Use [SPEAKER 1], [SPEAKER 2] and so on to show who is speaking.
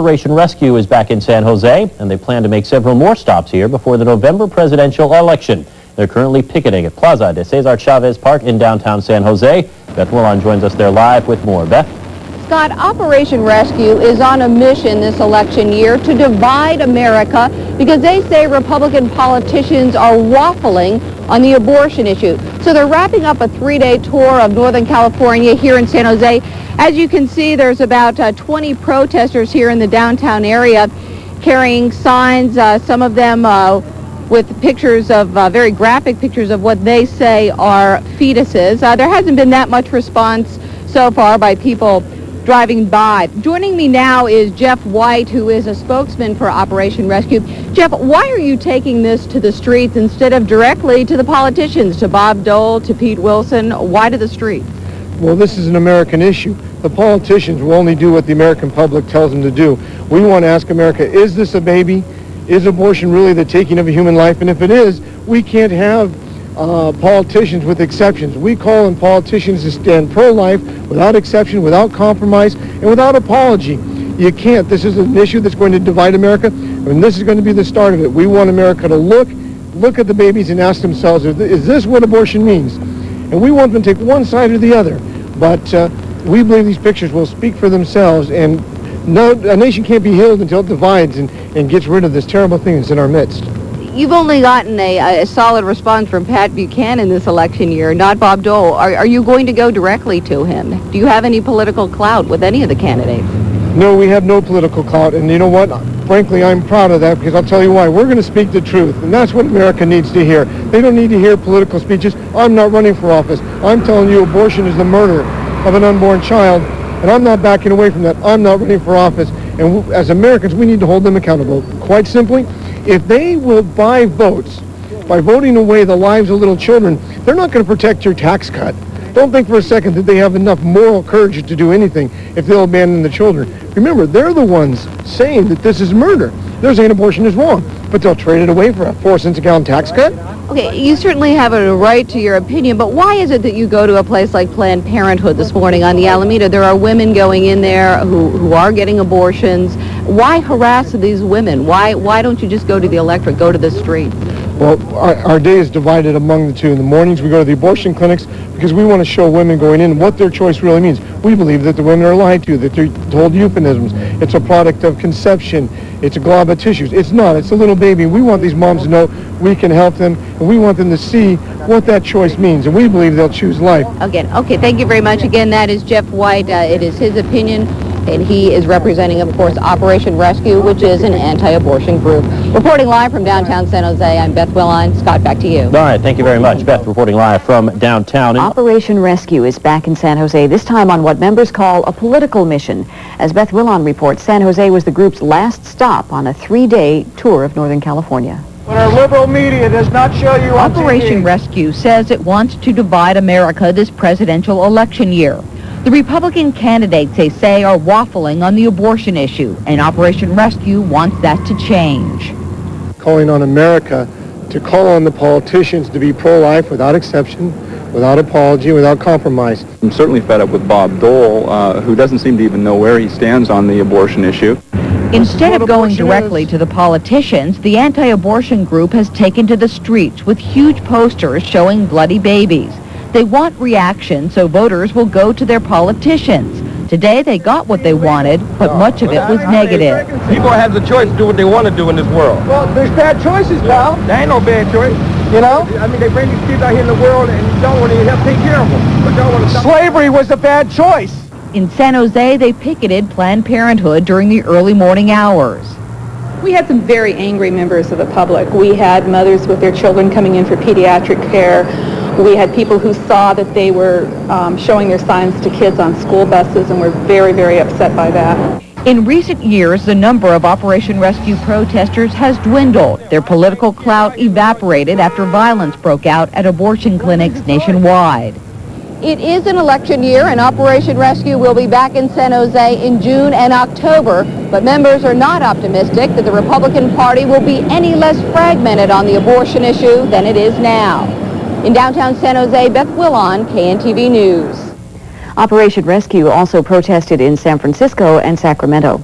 [SPEAKER 1] Operation Rescue is back in San Jose, and they plan to make several more stops here before the November presidential election. They're currently picketing at Plaza de Cesar Chavez Park in downtown San Jose. Beth Willon joins us there live with more. Beth?
[SPEAKER 2] Scott, Operation Rescue is on a mission this election year to divide America because they say Republican politicians are waffling on the abortion issue. So they're wrapping up a 3-day tour of Northern California here in San Jose. As you can see, there's about 20 protesters here in the downtown area carrying signs, some of them with pictures of, very graphic pictures of what they say are fetuses. There hasn't been that much response so far by people driving by. Joining me now is Jeff White, who is a spokesman for Operation Rescue. Jeff, why are you taking this to the streets instead of directly to the politicians, to Bob Dole, to Pete Wilson? Why to the streets?
[SPEAKER 3] Well, this is an American issue. The politicians will only do what the American public tells them to do. We want to ask America, is this a baby? Is abortion really the taking of a human life? And if it is, we can't have politicians with exceptions. We call on politicians to stand pro-life without exception, without compromise, and without apology. You can't. This is an issue that's going to divide America, and this is going to be the start of it. We want America to look at the babies and ask themselves, is this what abortion means? And we want them to take one side or the other. But we believe these pictures will speak for themselves, and a nation can't be healed until it divides and gets rid of this terrible thing that's in our midst.
[SPEAKER 2] You've only gotten a solid response from Pat Buchanan this election year, not Bob Dole. Are you going to go directly to him? Do you have any political clout with any of the candidates?
[SPEAKER 3] No, we have no political clout, and you know what? Frankly, I'm proud of that, because I'll tell you why. We're going to speak the truth, and that's what America needs to hear. They don't need to hear political speeches. I'm not running for office. I'm telling you abortion is the murder of an unborn child, and I'm not backing away from that. I'm not running for office, and as Americans, we need to hold them accountable. Quite simply, if they will buy votes by voting away the lives of little children, they're not going to protect your tax cut. Don't think for a second that they have enough moral courage to do anything if they'll abandon the children. Remember, they're the ones saying that this is murder. They're saying abortion is wrong, but they'll trade it away for a 4-cent a gallon tax cut?
[SPEAKER 2] Okay, you certainly have a right to your opinion, but why is it that you go to a place like Planned Parenthood this morning on the Alameda? There are women going in there who are getting abortions. Why harass these women? Why don't you just go to the electorate, go to the street?
[SPEAKER 3] Well, our day is divided among the two. In the mornings, we go to the abortion clinics because we want to show women going in what their choice really means. We believe that the women are lied to, that they're told euphemisms. It's a product of conception. It's a glob of tissues. It's not. It's a little baby. We want these moms to know we can help them, and we want them to see what that choice means, and we believe they'll choose life.
[SPEAKER 2] Again, okay, thank you very much. Again, that is Jeff White. It is his opinion, and he is representing, of course, Operation Rescue, which is an anti-abortion group. Reporting live from downtown San Jose, I'm Beth Willon. Scott, back to you.
[SPEAKER 1] All right, thank you very much. Beth reporting live from downtown.
[SPEAKER 4] Operation Rescue is back in San Jose, this time on what members call a political mission. As Beth Willon reports, San Jose was the group's last stop on a 3-day tour of Northern California.
[SPEAKER 5] When our liberal media does not show you on
[SPEAKER 2] Operation
[SPEAKER 5] TV.
[SPEAKER 2] Rescue says it wants to divide America this presidential election year. The Republican candidates, they say, are waffling on the abortion issue, and Operation Rescue wants that to change.
[SPEAKER 3] Calling on America to call on the politicians to be pro-life without exception, without apology, without compromise.
[SPEAKER 6] I'm certainly fed up with Bob Dole, who doesn't seem to even know where he stands on the abortion issue.
[SPEAKER 2] Instead of going directly to the politicians, the anti-abortion group has taken to the streets with huge posters showing bloody babies. They want reaction, so voters will go to their politicians. Today, they got what they wanted, but much of it was negative.
[SPEAKER 5] People have the choice to do what they want to do in this world. Well, there's bad choices, pal. There ain't no bad choice. You know? I mean, they bring these kids out here in the world and you don't want to help take care of them. But don't want to Slavery was a bad choice.
[SPEAKER 2] In San Jose, they picketed Planned Parenthood during the early morning hours.
[SPEAKER 7] We had some very angry members of the public. We had mothers with their children coming in for pediatric care. We had people who saw that they were showing their signs to kids on school buses and were very, very upset by that.
[SPEAKER 2] In recent years, the number of Operation Rescue protesters has dwindled. Their political clout evaporated after violence broke out at abortion clinics nationwide. It is an election year, and Operation Rescue will be back in San Jose in June and October, but members are not optimistic that the Republican Party will be any less fragmented on the abortion issue than it is now. In downtown San Jose, Beth Willon, KNTV News.
[SPEAKER 4] Operation Rescue also protested in San Francisco and Sacramento.